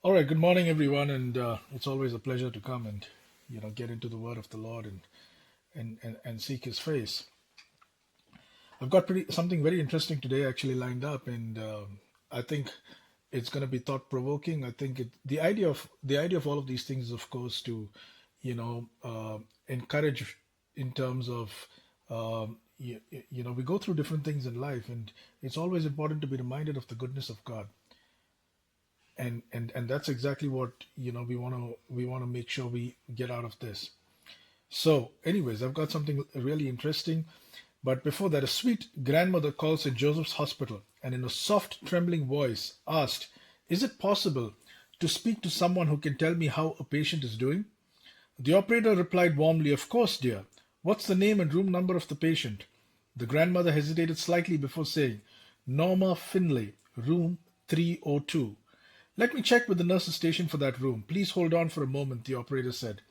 All right, good morning, everyone, and it's always a pleasure to come and get into the Word of the Lord and seek His face. I've got pretty something very interesting today actually lined up, and I think it's going to be thought provoking. I think the idea of all of these things is, of course, to encourage in terms of we go through different things in life, and it's always important to be reminded of the goodness of God, and that's exactly what we want to make sure we get out of this. So anyways, I've got something really interesting, but before that, a sweet grandmother calls in Joseph's hospital and in a soft trembling voice asked, is it possible to speak to someone who can tell me how a patient is doing? The operator replied warmly, of course, dear. What's the name and room number of the patient? The grandmother hesitated slightly before saying, Norma Finlay, room 302. Let me check with the nurse's station for that room. Please hold on for a moment, the operator said.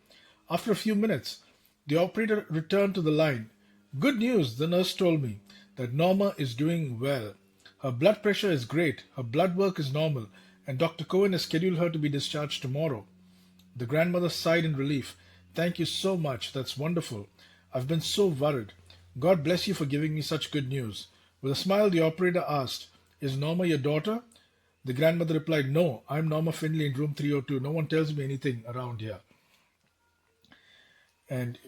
After a few minutes, the operator returned to the line. Good news, the nurse told me, that Norma is doing well. Her blood pressure is great, her blood work is normal, and Dr. Cohen has scheduled her to be discharged tomorrow. The grandmother sighed in relief. Thank you so much. That's wonderful. I've been so worried. God bless you for giving me such good news. With a smile, the operator asked, is Norma your daughter? The grandmother replied, no, I'm Norma Finley in room 302. No one tells me anything around here. And,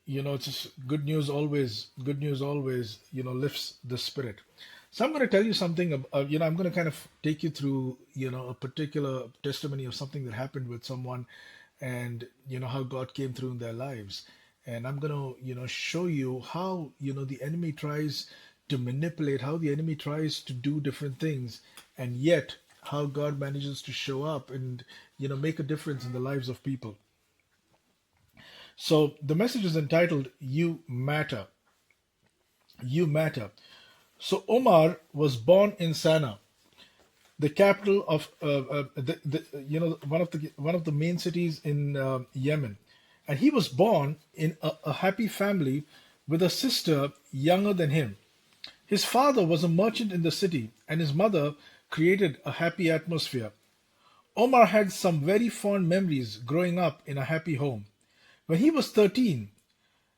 it's just good news always, lifts the spirit. So I'm going to tell you something, I'm going to kind of take you through, a particular testimony of something that happened with someone and, how God came through in their lives. And I'm going to, show you how, the enemy tries to manipulate, how the enemy tries to do different things, and yet how God manages to show up and, make a difference in the lives of people. So the message is entitled, You Matter. You Matter. So Omar was born in Sana'a, the capital of one of the main cities in Yemen, and he was born in a happy family with a sister younger than him. His father was a merchant in the city, and his mother created a happy atmosphere. Omar had some very fond memories growing up in a happy home. When he was 13,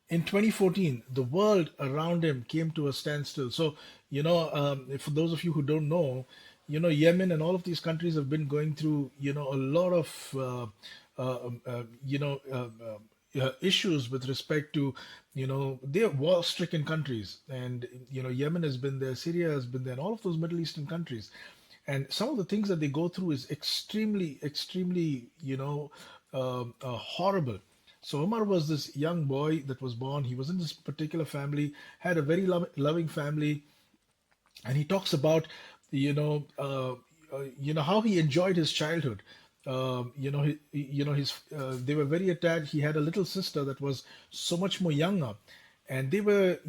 in 2014, the world around him came to a standstill. So, for those of you who don't know, Yemen and all of these countries have been going through, a lot of, issues with respect to, they're war-stricken countries. And, Yemen has been there, Syria has been there, and all of those Middle Eastern countries. And some of the things that they go through is extremely, extremely, horrible. So Omar was this young boy that was born. He was in this particular family, had a very loving family, and he talks about, how he enjoyed his childhood. His they were very attached. He had a little sister that was so much more younger, and they were,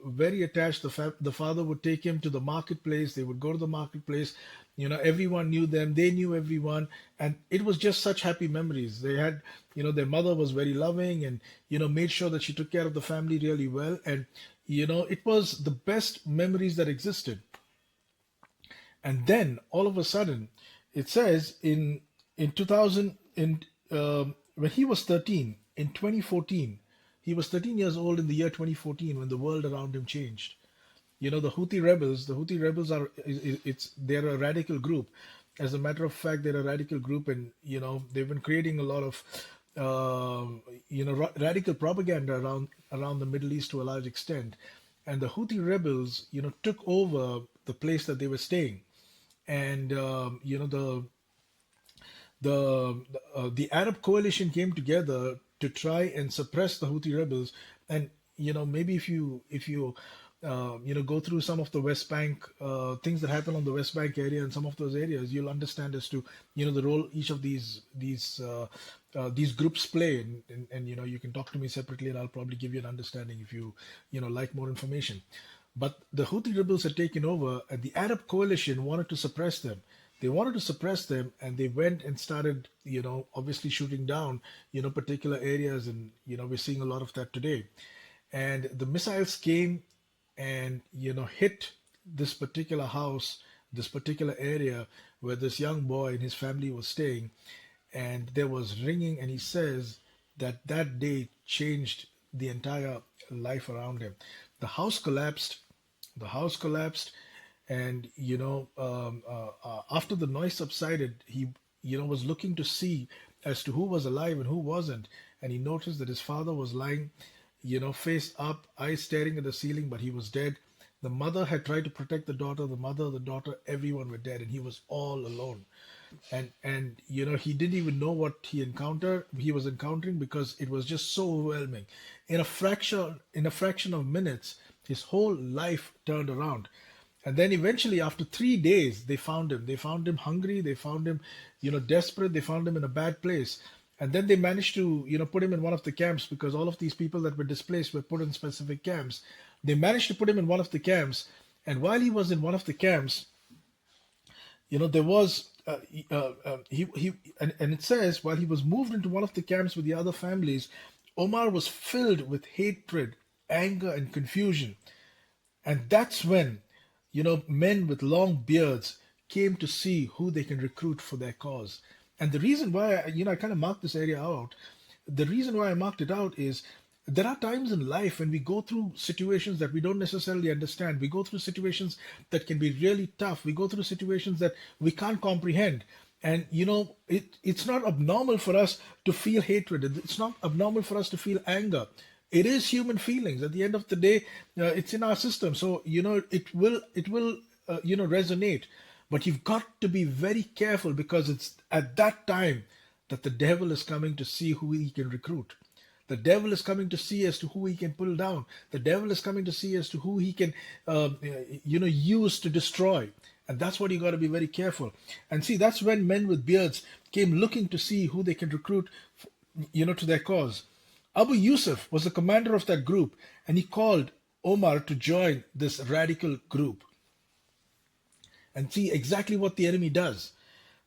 very attached. The father would take him to the marketplace. They would go to the marketplace. Everyone knew them. They knew everyone, and it was just such happy memories. They had, their mother was very loving, and made sure that she took care of the family really well, and it was the best memories that existed. And then all of a sudden, it says in 2000 when he was 13 in 2014, he was 13 years old in the year 2014 when the world around him changed. The Houthi rebels are they're a radical group. As a matter of fact, they're a radical group, and they've been creating a lot of radical propaganda around the Middle East to a large extent. And the Houthi rebels took over the place that they were staying, and the Arab coalition came together to try and suppress the Houthi rebels. And maybe if you go through some of the West Bank things that happen on the West Bank area and some of those areas, you'll understand as to the role each of these groups play. And you can talk to me separately, and I'll probably give you an understanding if you like more information. But the Houthi rebels had taken over, and the Arab coalition wanted to suppress them. They wanted to suppress them, and they went and started, obviously shooting down, particular areas, and we're seeing a lot of that today. And the missiles came and hit this particular house, this particular area, where this young boy and his family was staying, and there was ringing, and he says that that day changed the entire life around him. The house collapsed. The house collapsed, and after the noise subsided, he was looking to see as to who was alive and who wasn't, and he noticed that his father was lying, face up, eyes staring at the ceiling, but he was dead. The mother had tried to protect the daughter. The mother, the daughter, everyone were dead, and he was all alone. And he didn't even know what he was encountering, because it was just so overwhelming. In a fraction of minutes, his whole life turned around. And then eventually, after 3 days, they found him hungry, they found him desperate, they found him in a bad place. And then they managed to put him in one of the camps, because all of these people that were displaced were put in specific camps. They managed to put him in one of the camps, and while he was in one of the camps, there was he and it says, while he was moved into one of the camps with the other families, Omar was filled with hatred, anger, and confusion. And that's when men with long beards came to see who they can recruit for their cause. And the reason why I kind of marked this area out, the reason why I marked it out is, there are times in life when we go through situations that we don't necessarily understand. We go through situations that can be really tough. We go through situations that we can't comprehend. And it's not abnormal for us to feel hatred. It's not abnormal for us to feel anger. It is human feelings. At the end of the day, it's in our system. So it will resonate. But you've got to be very careful, because it's at that time that the devil is coming to see who he can recruit. The devil is coming to see as to who he can pull down. The devil is coming to see as to who he can, use to destroy. And that's what you got to be very careful. And see, that's when men with beards came looking to see who they can recruit, to their cause. Abu Yusuf was the commander of that group, and he called Omar to join this radical group. And see exactly what the enemy does.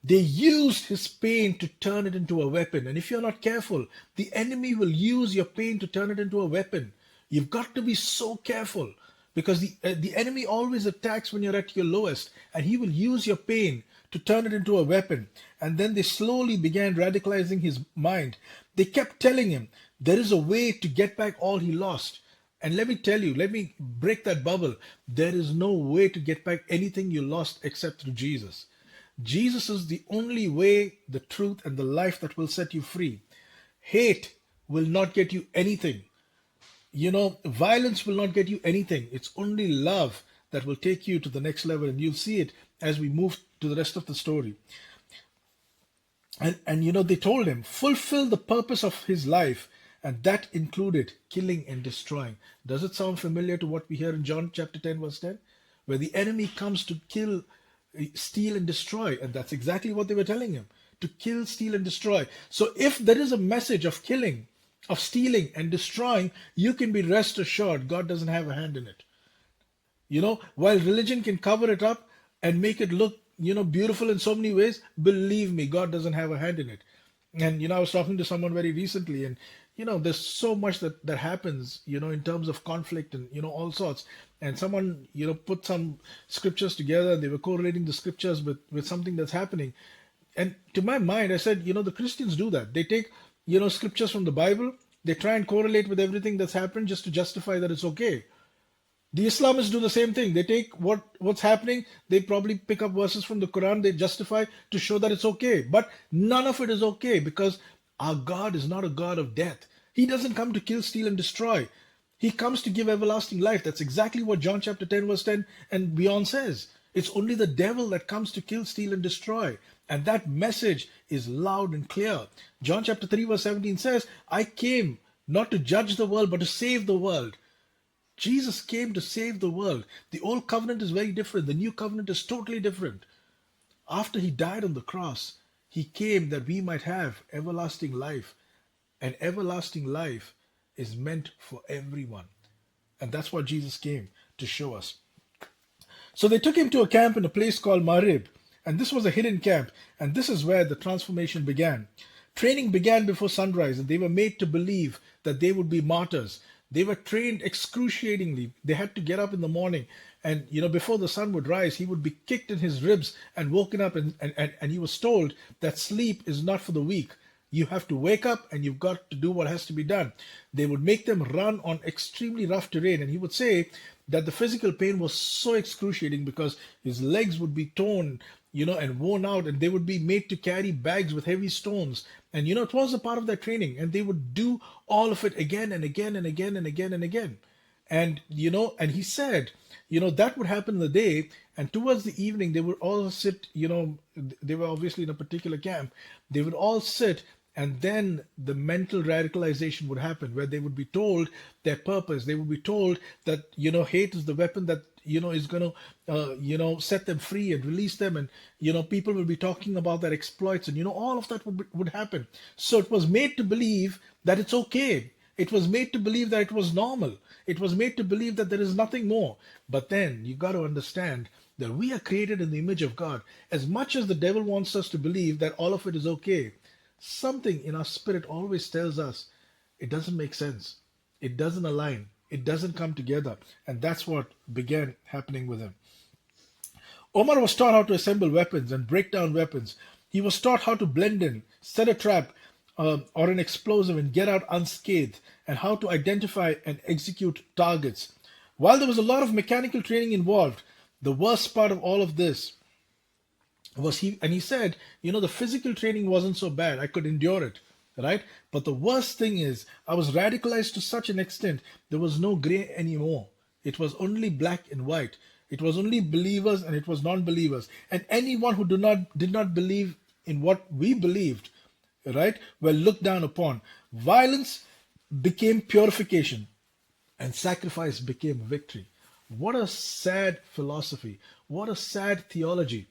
They used his pain to turn it into a weapon. And if you're not careful, the enemy will use your pain to turn it into a weapon. You've got to be so careful, because the enemy always attacks when you're at your lowest, and he will use your pain to turn it into a weapon. And then they slowly began radicalizing his mind. They kept telling him there is a way to get back all he lost. And let me tell you, let me break that bubble. There is no way to get back anything you lost except through Jesus. Jesus is the only way, the truth, and the life that will set you free. Hate will not get you anything. Violence will not get you anything. It's only love that will take you to the next level. And you'll see it as we move to the rest of the story. And they told him, fulfill the purpose of his life. And that included killing and destroying. Does it sound familiar to what we hear in John chapter 10, verse 10? Where the enemy comes to kill, steal, and destroy. And that's exactly what they were telling him. To kill, steal, and destroy. So if there is a message of killing, of stealing, and destroying, you can be rest assured God doesn't have a hand in it. While religion can cover it up and make it look, beautiful in so many ways, believe me, God doesn't have a hand in it. And, I was talking to someone very recently, and, there's so much that happens, in terms of conflict and, all sorts. And someone, put some scriptures together, and they were correlating the scriptures with something that's happening. And to my mind, I said, the Christians do that. They take, scriptures from the Bible, they try and correlate with everything that's happened just to justify that it's okay. The Islamists do the same thing. They take what's happening, they probably pick up verses from the Quran, they justify to show that it's okay. But none of it is okay, because our God is not a God of death. He doesn't come to kill, steal, and destroy. He comes to give everlasting life. That's exactly what John chapter 10, verse 10 and beyond says. It's only the devil that comes to kill, steal, and destroy. And that message is loud and clear. John chapter 3, verse 17 says, I came not to judge the world, but to save the world. Jesus came to save the world. The old covenant is very different. The new covenant is totally different. After he died on the cross, he came that we might have everlasting life. And everlasting life is meant for everyone. And that's what Jesus came to show us. So they took him to a camp in a place called Marib. And this was a hidden camp. And this is where the transformation began. Training began before sunrise, and they were made to believe that they would be martyrs. They were trained excruciatingly. They had to get up in the morning, And before the sun would rise, he would be kicked in his ribs and woken up, and he was told that sleep is not for the weak. You have to wake up and you've got to do what has to be done. They would make them run on extremely rough terrain, and he would say that the physical pain was so excruciating because his legs would be torn, and worn out, and they would be made to carry bags with heavy stones. And it was a part of their training, and they would do all of it again and again and again and again and again. And he said, that would happen in the day, and towards the evening, they would all sit, they were obviously in a particular camp. They would all sit, and then the mental radicalization would happen, where they would be told their purpose. They would be told that, hate is the weapon that, is going to, set them free and release them. And, people will be talking about their exploits, and, all of that would happen. So it was made to believe that it's okay. It was made to believe that it was normal. It was made to believe that there is nothing more. But then you got to understand that we are created in the image of God. As much as the devil wants us to believe that all of it is okay, something in our spirit always tells us it doesn't make sense. It doesn't align. It doesn't come together. And that's what began happening with him. Omar was taught how to assemble weapons and break down weapons. He was taught how to blend in, set a trap, or an explosive and get out unscathed, and how to identify and execute targets. While there was a lot of mechanical training involved, the worst part of all of this was he said, the physical training wasn't so bad. I could endure it, right? But the worst thing is, I was radicalized to such an extent, there was no gray anymore. It was only black and white. It was only believers and it was non-believers. And anyone who did not believe in what we believed, right, were looked down upon. Violence became purification and sacrifice became victory. What a sad philosophy. What a sad theology.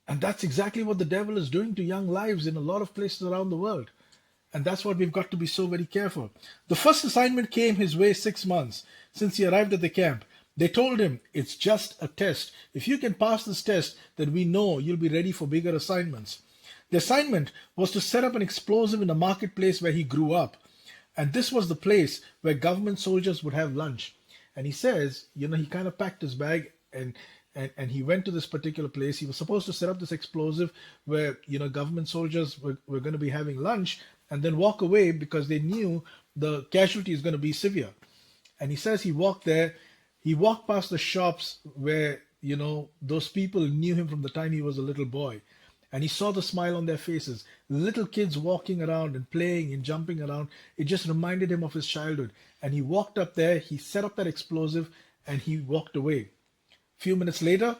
And that's exactly what the devil is doing to young lives in a lot of places around the world. And that's what we've got to be so very careful. The first assignment came his way 6 months since he arrived at the camp. They told him, it's just a test. If you can pass this test, then we know you'll be ready for bigger assignments. The assignment was to set up an explosive in the marketplace where he grew up. And this was the place where government soldiers would have lunch. And he says, he kind of packed his bag and he went to this particular place. He was supposed to set up this explosive where, government soldiers were going to be having lunch and then walk away because they knew the casualty is going to be severe. And he says he walked there. He walked past the shops where, those people knew him from the time he was a little boy. And he saw the smile on their faces. Little kids walking around and playing and jumping around. It just reminded him of his childhood. And he walked up there, he set up that explosive, and he walked away. Few minutes later,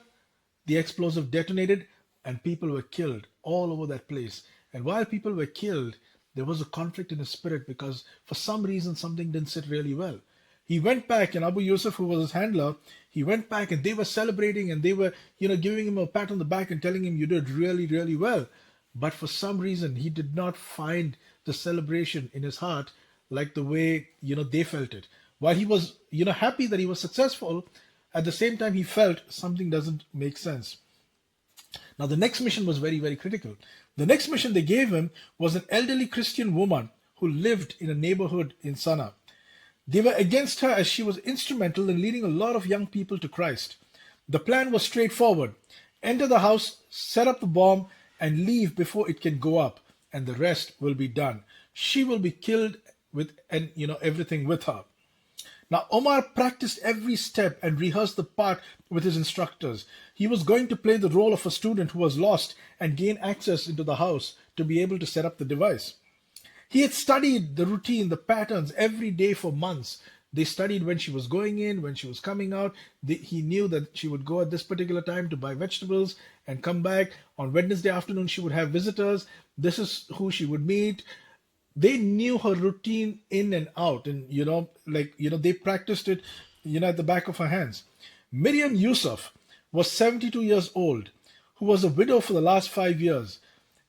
the explosive detonated and people were killed all over that place. And while people were killed, there was a conflict in his spirit because for some reason something didn't sit really well. He went back, and Abu Yusuf, who was his handler, he went back and they were celebrating and they were, giving him a pat on the back and telling him you did really, really well. But for some reason, he did not find the celebration in his heart like the way, they felt it. While he was, happy that he was successful, at the same time, he felt something doesn't make sense. Now, the next mission was very, very critical. The next mission they gave him was an elderly Christian woman who lived in a neighborhood in Sana'a. They were against her as she was instrumental in leading a lot of young people to Christ. The plan was straightforward. Enter the house, set up the bomb, and leave before it can go up, and the rest will be done. She will be killed and everything with her. Now, Omar practiced every step and rehearsed the part with his instructors. He was going to play the role of a student who was lost and gain access into the house to be able to set up the device. He had studied the routine, the patterns every day for months. They studied when she was going in, when she was coming out. He knew that she would go at this particular time to buy vegetables and come back. On Wednesday afternoon, she would have visitors. This is who she would meet. They knew her routine in and out. And, they practiced it, at the back of her hands. Miriam Yusuf was 72 years old, who was a widow for the last 5 years,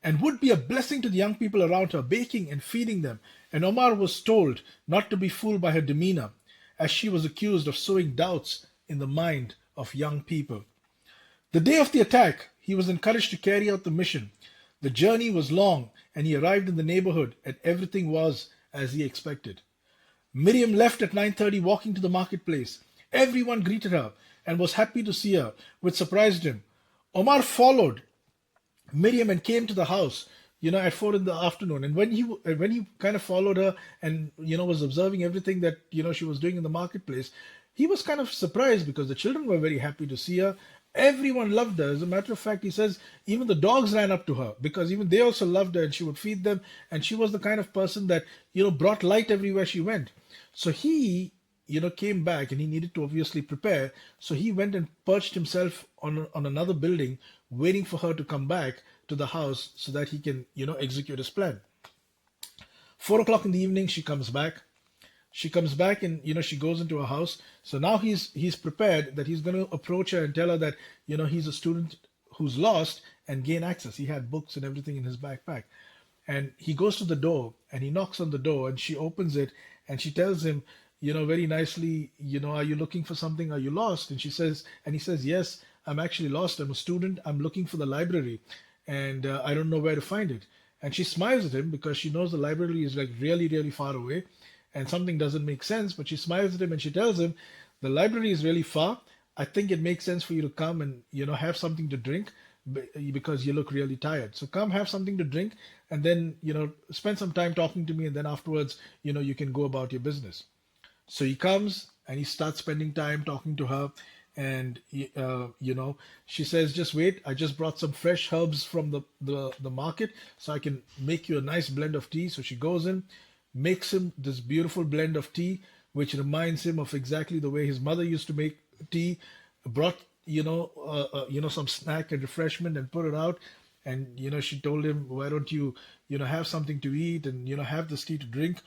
and would be a blessing to the young people around her, baking and feeding them. And Omar was told not to be fooled by her demeanor, as she was accused of sowing doubts in the mind of young people. The day of the attack, he was encouraged to carry out the mission. The journey was long, and he arrived in the neighborhood, and everything was as he expected. Miriam left at 9:30, walking to the marketplace. Everyone greeted her and was happy to see her, which surprised him. Omar followed Miriam and came to the house, at 4 in the afternoon. And when he kind of followed her and was observing everything that she was doing in the marketplace, he was kind of surprised because the children were very happy to see her. Everyone loved her. As a matter of fact, he says even the dogs ran up to her because even they also loved her and she would feed them. And she was the kind of person that brought light everywhere she went. So he came back and he needed to obviously prepare. So he went and perched himself on another building, waiting for her to come back to the house so that he can, execute his plan. 4 o'clock in the evening, she comes back. She comes back and she goes into her house. So now he's prepared that he's going to approach her and tell her that he's a student who's lost and gain access. He had books and everything in his backpack. And he goes to the door and he knocks on the door and she opens it and she tells him, very nicely, are you looking for something? Are you lost? And he says, yes, I'm actually lost. I'm a student. I'm looking for the library and I don't know where to find it. And she smiles at him because she knows the library is like really, really far away and something doesn't make sense. But she smiles at him and she tells him, the library is really far. I think it makes sense for you to come and, have something to drink because you look really tired. So come have something to drink and then, spend some time talking to me. And then afterwards, you can go about your business. So he comes and he starts spending time talking to her. And, she says, just wait. I just brought some fresh herbs from the market so I can make you a nice blend of tea. So she goes in, makes him this beautiful blend of tea, which reminds him of exactly the way his mother used to make tea, brought, some snack and refreshment and put it out. And, she told him, why don't you, have something to eat and, have this tea to drink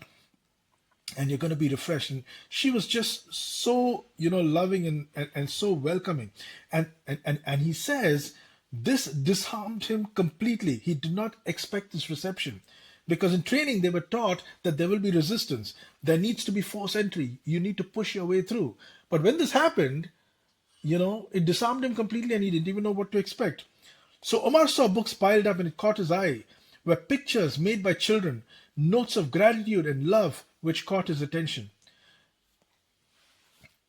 and you're going to be refreshed. And she was just so, loving and so welcoming. And he says, this disarmed him completely. He did not expect this reception. Because in training, they were taught that there will be resistance. There needs to be force entry. You need to push your way through. But when this happened, it disarmed him completely and he didn't even know what to expect. So Omar saw books piled up and it caught his eye, were pictures made by children, notes of gratitude and love which caught his attention.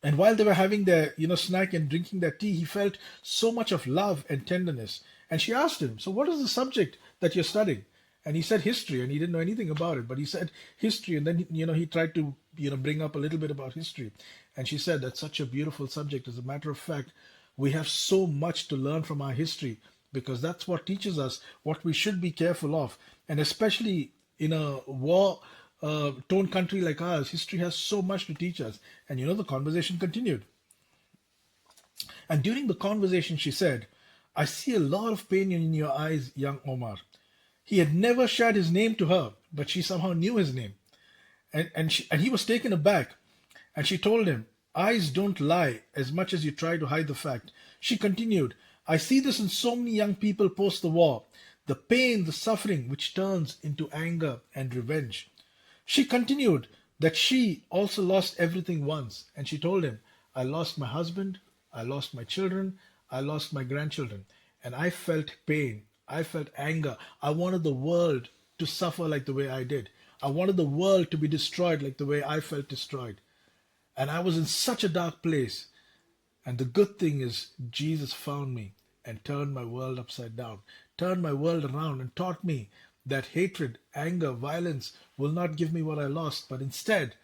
And while they were having their, snack and drinking their tea, he felt so much of love and tenderness. And she asked him, so what is the subject that you're studying? And he said history, and he didn't know anything about it, but he said history. And then, he tried to, bring up a little bit about history. And she said, that's such a beautiful subject. As a matter of fact, we have so much to learn from our history because that's what teaches us what we should be careful of. And especially in a war-torn country like ours, history has so much to teach us. And, the conversation continued. And during the conversation, she said, I see a lot of pain in your eyes, young Omar. He had never shared his name to her, but she somehow knew his name. And he was taken aback. And she told him, eyes don't lie as much as you try to hide the fact. She continued, I see this in so many young people post the war. The pain, the suffering, which turns into anger and revenge. She continued that she also lost everything once. And she told him, I lost my husband, I lost my children, I lost my grandchildren. And I felt pain. I felt anger. I wanted the world to suffer like the way I did. I wanted the world to be destroyed like the way I felt destroyed. And I was in such a dark place. And the good thing is Jesus found me and turned my world upside down, turned my world around and taught me that hatred, anger, violence will not give me what I lost, but instead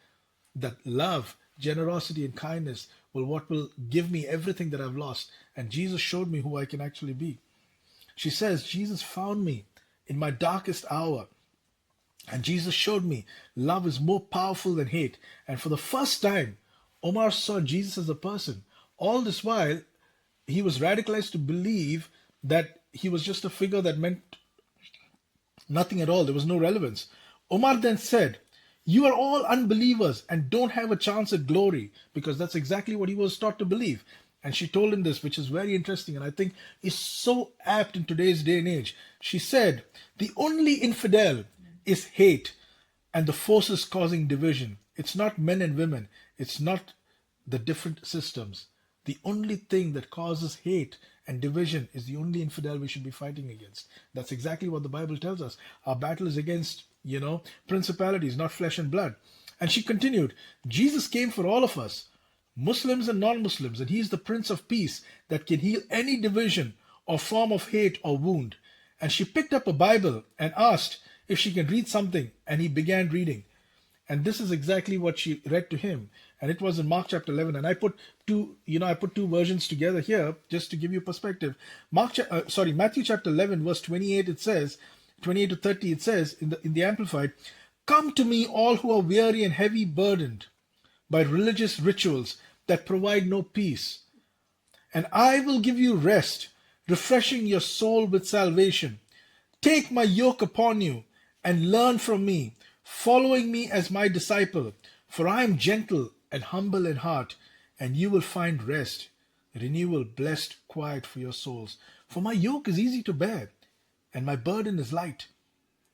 that love, generosity and kindness what will give me everything that I've lost. And Jesus showed me who I can actually be. She says, Jesus found me in my darkest hour. And Jesus showed me love is more powerful than hate. And for the first time, Omar saw Jesus as a person. All this while, he was radicalized to believe that he was just a figure that meant nothing at all. There was no relevance. Omar then said, you are all unbelievers and don't have a chance at glory, because that's exactly what he was taught to believe. And she told him this, which is very interesting and I think is so apt in today's day and age. She said, the only infidel is hate and the forces causing division. It's not men and women. It's not the different systems. The only thing that causes hate and division is the only infidel we should be fighting against. That's exactly what the Bible tells us. Our battle is against, principalities, not flesh and blood. And she continued, Jesus came for all of us, Muslims and non-Muslims, and he is the Prince of Peace that can heal any division or form of hate or wound. And she picked up a Bible and asked if she can read something, and he began reading. And this is exactly what she read to him. And it was in Mark chapter 11. And I put two versions together here just to give you perspective. Matthew chapter 11, verse 28, it says, 28 to 30, it says in the Amplified, "Come to me, all who are weary and heavy burdened by religious rituals that provide no peace, and I will give you rest, refreshing your soul with salvation. Take my yoke upon you and learn from me, following me as my disciple, for I am gentle and humble in heart, and you will find rest, renewal, blessed quiet for your souls. For my yoke is easy to bear, and my burden is light."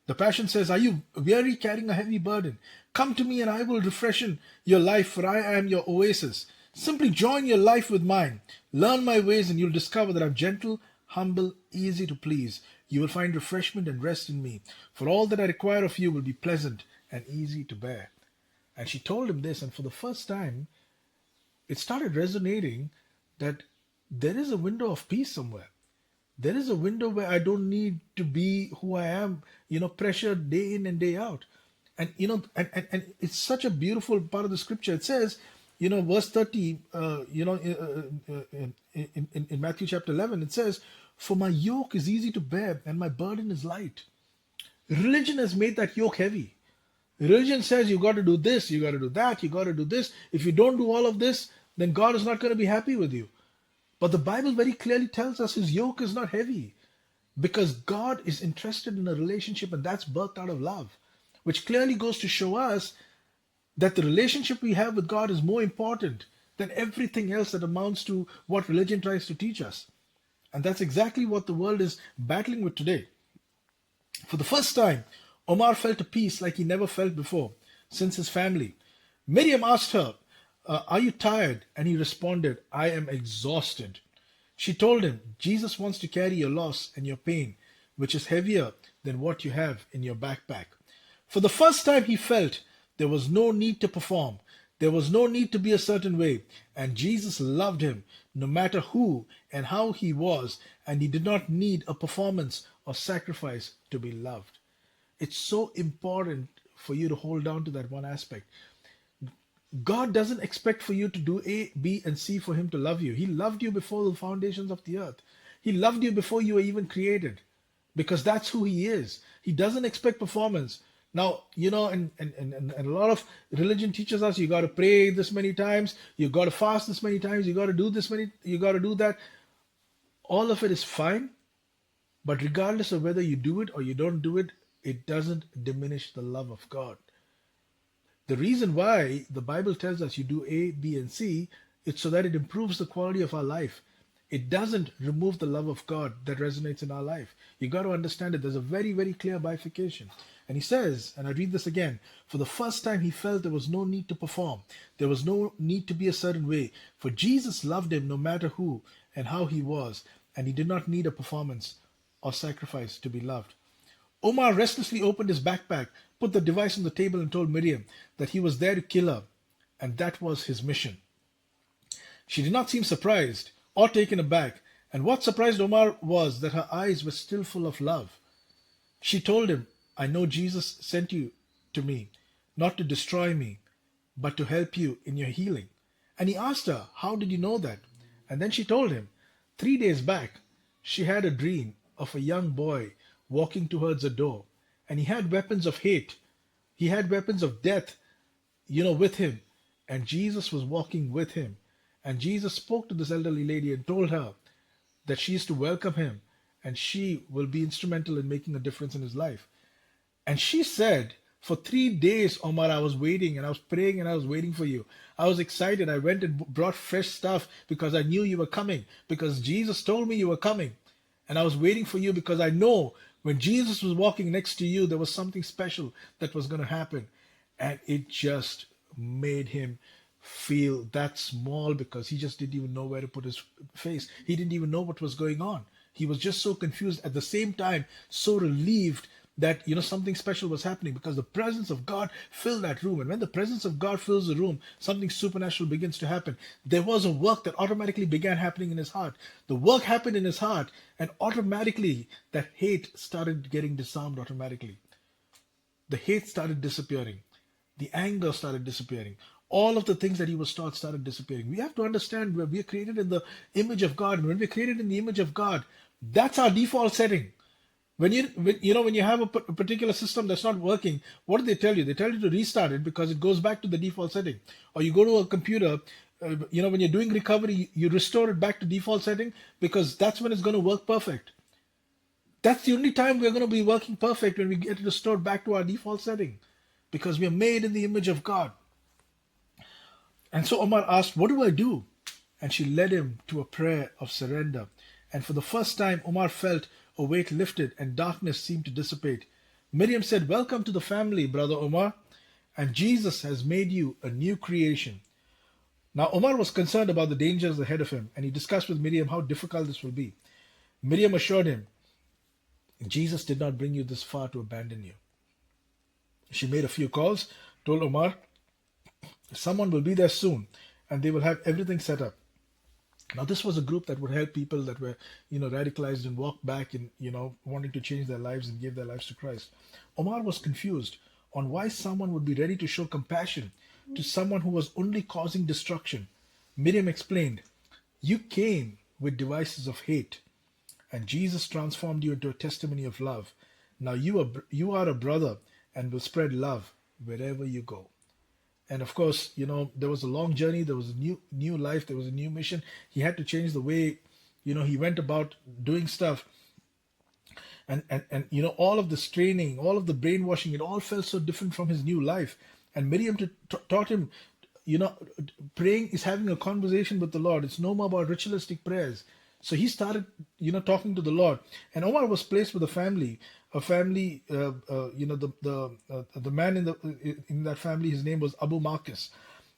The Passion says, "Are you weary, carrying a heavy burden? Come to me and I will refreshen your life, for I am your oasis. Simply join your life with mine. Learn my ways and you'll discover that I'm gentle, humble, easy to please. You will find refreshment and rest in me, for all that I require of you will be pleasant and easy to bear." And she told him this, and for the first time, it started resonating that there is a window of peace somewhere. There is a window where I don't need to be who I am, pressured day in and day out. And, and it's such a beautiful part of the scripture. It says, verse 30, in Matthew chapter 11, it says, "For my yoke is easy to bear and my burden is light." Religion has made that yoke heavy. Religion says you got to do this, you got to do that, you got to do this. If you don't do all of this, then God is not going to be happy with you. But the Bible very clearly tells us his yoke is not heavy, because God is interested in a relationship, and that's birthed out of love, which clearly goes to show us that the relationship we have with God is more important than everything else that amounts to what religion tries to teach us. And that's exactly what the world is battling with today. For the first time, Omar felt a peace like he never felt before since his family. Miriam asked her, "Are you tired?" And he responded, "I am exhausted." She told him, "Jesus wants to carry your loss and your pain, which is heavier than what you have in your backpack." For the first time, he felt there was no need to perform. There was no need to be a certain way. And Jesus loved him no matter who and how he was, and he did not need a performance or sacrifice to be loved. It's so important for you to hold on to that one aspect. God doesn't expect for you to do A, B, and C for him to love you. He loved you before the foundations of the earth. He loved you before you were even created, because that's who he is. He doesn't expect performance. Now, and a lot of religion teaches us you got to pray this many times, you got to fast this many times, you got to do you got to do that. All of it is fine, but regardless of whether you do it or you don't do it, it doesn't diminish the love of God. The reason why the Bible tells us you do A, B, and C, it's so that it improves the quality of our life. It doesn't remove the love of God that resonates in our life. You got to understand it. There's a very, very clear bifurcation. And he says, and I read this again, for the first time he felt there was no need to perform. There was no need to be a certain way. For Jesus loved him no matter who and how he was, and he did not need a performance or sacrifice to be loved. Omar restlessly opened his backpack, put the device on the table, and told Miriam that he was there to kill her, and that was his mission. She did not seem surprised or taken aback, and what surprised Omar was that her eyes were still full of love. She told him, "I know Jesus sent you to me, not to destroy me, but to help you in your healing." And he asked her, "How did you know that?" And then she told him, 3 days back, she had a dream of a young boy walking towards a door, and he had weapons of hate. He had weapons of death, with him, and Jesus was walking with him. And Jesus spoke to this elderly lady and told her that she is to welcome him, and she will be instrumental in making a difference in his life. And she said, "For 3 days, Omar, I was waiting and I was praying and I was waiting for you. I was excited. I went and brought fresh stuff because I knew you were coming, because Jesus told me you were coming. And I was waiting for you because I know when Jesus was walking next to you, there was something special that was going to happen." And it just made him feel that small, because he just didn't even know where to put his face. He didn't even know what was going on. He was just so confused, at the same time so relieved that something special was happening, because the presence of God filled that room. And when the presence of God fills the room, something supernatural begins to happen. There was a work that automatically began happening in his heart. The work happened in his heart, and automatically that hate started getting disarmed automatically. The hate started disappearing. The anger started disappearing. All of the things that he was taught started disappearing. We have to understand we are created in the image of God. And when we're created in the image of God, that's our default setting. When you have a particular system that's not working, what do they tell you? They tell you to restart it because it goes back to the default setting. Or you go to a computer, when you're doing recovery, you restore it back to default setting, because that's when it's going to work perfect. That's the only time we're going to be working perfect, when we get it restored back to our default setting, because we are made in the image of God. And so Omar asked, "What do I do?" And she led him to a prayer of surrender. And for the first time, Omar felt a weight lifted and darkness seemed to dissipate. Miriam said, "Welcome to the family, brother Omar, and Jesus has made you a new creation." Now, Omar was concerned about the dangers ahead of him, and he discussed with Miriam how difficult this will be. Miriam assured him, "Jesus did not bring you this far to abandon you." She made a few calls, told Omar, "Someone will be there soon, and they will have everything set up." Now, this was a group that would help people that were, radicalized and walked back and, wanting to change their lives and give their lives to Christ. Omar was confused on why someone would be ready to show compassion to someone who was only causing destruction. Miriam explained, "You came with devices of hate, and Jesus transformed you into a testimony of love. Now you are a brother and will spread love wherever you go." And of course, there was a long journey. There was a new life. There was a new mission. He had to change the way, he went about doing stuff. And all of this training, all of the brainwashing, it all felt so different from his new life. And Miriam taught him, you know, praying is having a conversation with the Lord. It's no more about ritualistic prayers. So he started, talking to the Lord. And Omar was placed with a family. The man in that family, his name was Abu Marcus,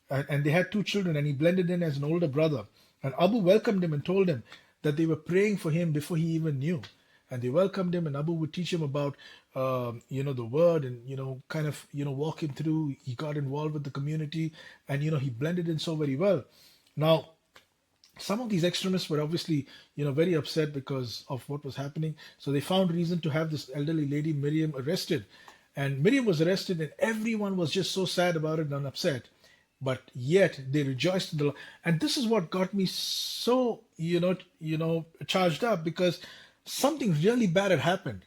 and they had two children. And he blended in as an older brother. And Abu welcomed him and told him that they were praying for him before he even knew. And they welcomed him, and Abu would teach him about, the word, and walk him through. He got involved with the community, and he blended in so very well. Now, some of these extremists were obviously, very upset because of what was happening. So they found reason to have this elderly lady, Miriam, arrested. And Miriam was arrested, and everyone was just so sad about it and upset. But yet they rejoiced in the Lord. And this is what got me so, charged up, because something really bad had happened.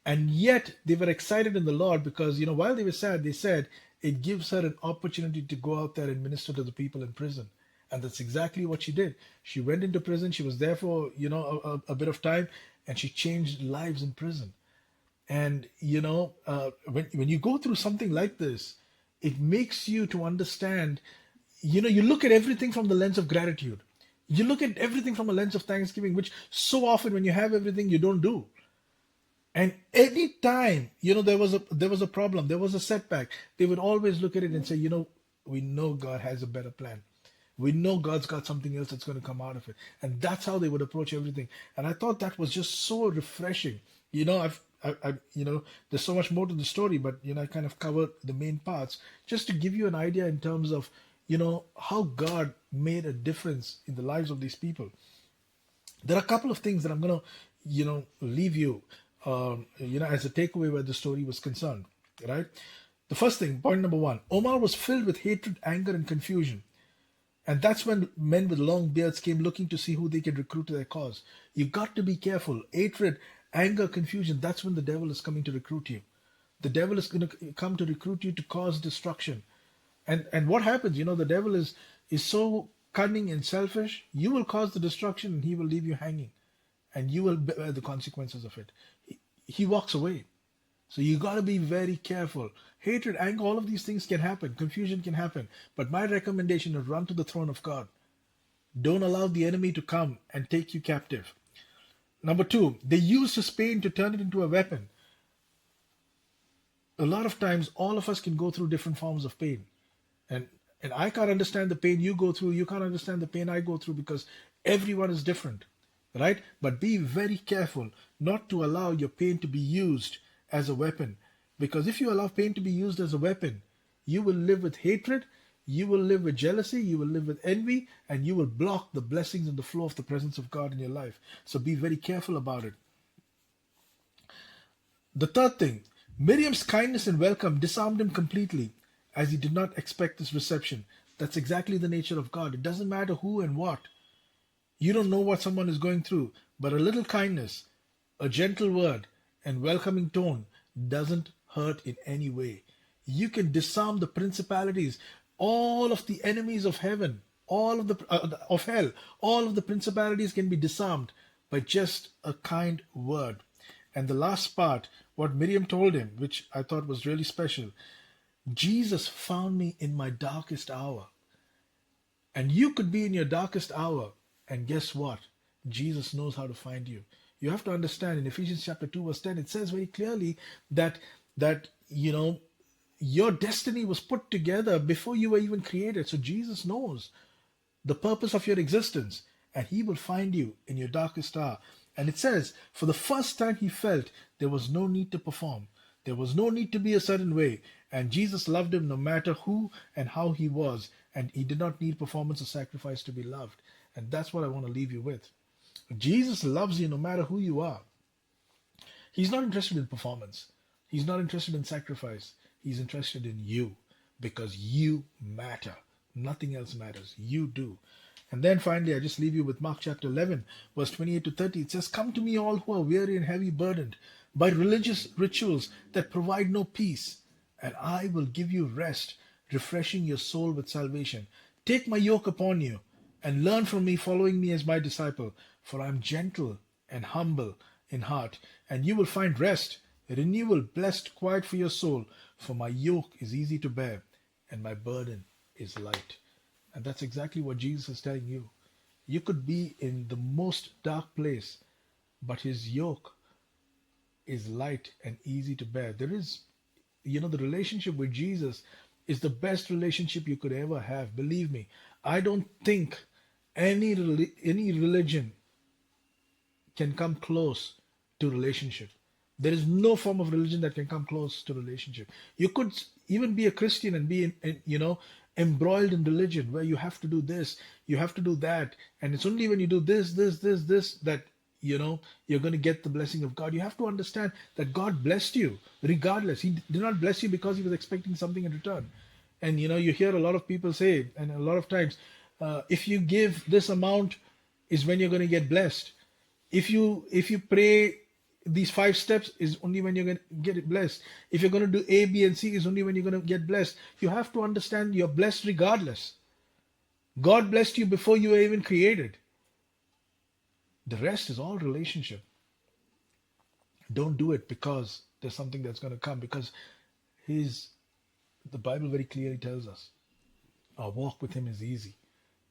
And yet they were excited in the Lord because, while they were sad, they said it gives her an opportunity to go out there and minister to the people in prison. And that's exactly what she did. She went into prison. She was there for, a bit of time, and she changed lives in prison. And, when you go through something like this, it makes you to understand, you look at everything from the lens of gratitude. You look at everything from a lens of thanksgiving, which so often when you have everything, you don't do. And any time, there was a problem, there was a setback, they would always look at it and say, we know God has a better plan. We know God's got something else that's going to come out of it. And that's how they would approach everything. And I thought that was just so refreshing. I've there's so much more to the story, but, I kind of covered the main parts just to give you an idea in terms of, how God made a difference in the lives of these people. There are a couple of things that I'm going to, leave you, as a takeaway where the story was concerned, right? The first thing, point number one, Omar was filled with hatred, anger, and confusion. And that's when men with long beards came looking to see who they could recruit to their cause. You've got to be careful. Hatred, anger, confusion, that's when the devil is coming to recruit you. The devil is going to come to recruit you to cause destruction. And what happens? The devil is so cunning and selfish. You will cause the destruction, and he will leave you hanging. And you will bear the consequences of it. He walks away. So you got to be very careful. Hatred, anger, all of these things can happen. Confusion can happen. But my recommendation is run to the throne of God. Don't allow the enemy to come and take you captive. Number two, they used his pain to turn it into a weapon. A lot of times, all of us can go through different forms of pain. And I can't understand the pain you go through. You can't understand the pain I go through, because everyone is different, right? But be very careful not to allow your pain to be used as a weapon. Because if you allow pain to be used as a weapon, you will live with hatred, you will live with jealousy, you will live with envy, and you will block the blessings and the flow of the presence of God in your life. So be very careful about it. The third thing, Miriam's kindness and welcome disarmed him completely, as he did not expect this reception. That's exactly the nature of God. It doesn't matter who and what. You don't know what someone is going through, but a little kindness, a gentle word, and welcoming tone doesn't hurt in any way. You can disarm the principalities, all of the enemies of heaven, all of the of hell, all of the principalities can be disarmed by just a kind word. And the last part, what Miriam told him, which I thought was really special, Jesus found me in my darkest hour. And you could be in your darkest hour, and guess what? Jesus knows how to find you. You have to understand in Ephesians chapter 2, verse 10, it says very clearly that your destiny was put together before you were even created. So Jesus knows the purpose of your existence, and he will find you in your darkest hour. And it says, for the first time he felt there was no need to perform. There was no need to be a certain way. And Jesus loved him no matter who and how he was. And he did not need performance or sacrifice to be loved. And that's what I want to leave you with. Jesus loves you no matter who you are. He's not interested in performance. He's not interested in sacrifice. He's interested in you because you matter. Nothing else matters. You do. And then finally, I just leave you with Mark chapter 11, verse 28 to 30. It says, come to me all who are weary and heavy burdened by religious rituals that provide no peace, and I will give you rest, refreshing your soul with salvation. Take my yoke upon you and learn from me, following me as my disciple, for I am gentle and humble in heart, and you will find rest, renewal, blessed quiet for your soul, for my yoke is easy to bear and my burden is light. And that's exactly what Jesus is telling you. You could be in the most dark place, but his yoke is light and easy to bear. There is, the relationship with Jesus is the best relationship you could ever have. Believe me, I don't think any religion can come close to relationship. There is no form of religion that can come close to relationship. You could even be a Christian and be embroiled in religion where you have to do this, you have to do that, and it's only when you do this that you're going to get the blessing of God. You have to understand that God blessed you regardless. He did not bless you because he was expecting something in return. And you hear a lot of people say, and a lot of times, if you give this amount is when you're going to get blessed. If you pray these 5 steps is only when you're going to get it blessed. If you're going to do A, B, and C is only when you're going to get blessed. You have to understand you're blessed regardless. God blessed you before you were even created. The rest is all relationship. Don't do it because there's something that's going to come, because the Bible very clearly tells us our walk with him is easy.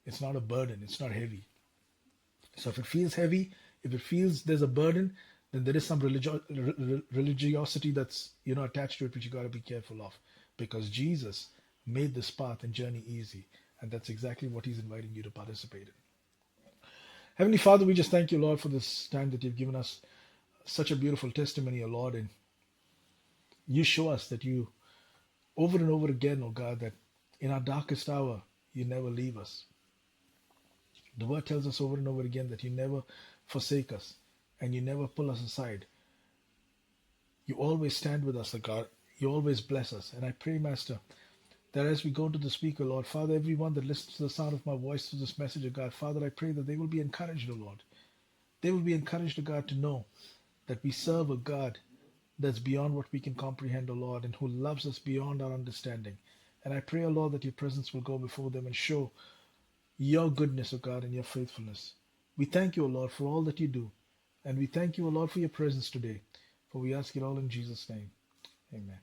It's not a burden. It's not heavy. So if it feels heavy, if it feels there's a burden, then there is some religiosity that's attached to it, which you got to be careful of, because Jesus made this path and journey easy, and that's exactly what he's inviting you to participate in. Heavenly Father, we just thank you, Lord, for this time that you've given us such a beautiful testimony, O Lord, and you show us that you, over and over again, O God, that in our darkest hour, you never leave us. The word tells us over and over again that you never forsake us and you never pull us aside. You always stand with us, O God. You always bless us. And I pray, Master, that as we go to the speaker, Lord, Father, everyone that listens to the sound of my voice through this message, O God, Father, I pray that they will be encouraged, O Lord. They will be encouraged, O God, to know that we serve a God that's beyond what we can comprehend, O Lord, and who loves us beyond our understanding. And I pray, O Lord, that your presence will go before them and show your goodness, O God, and your faithfulness. We thank you, O Lord, for all that you do. And we thank you, O Lord, for your presence today. For we ask it all in Jesus' name. Amen.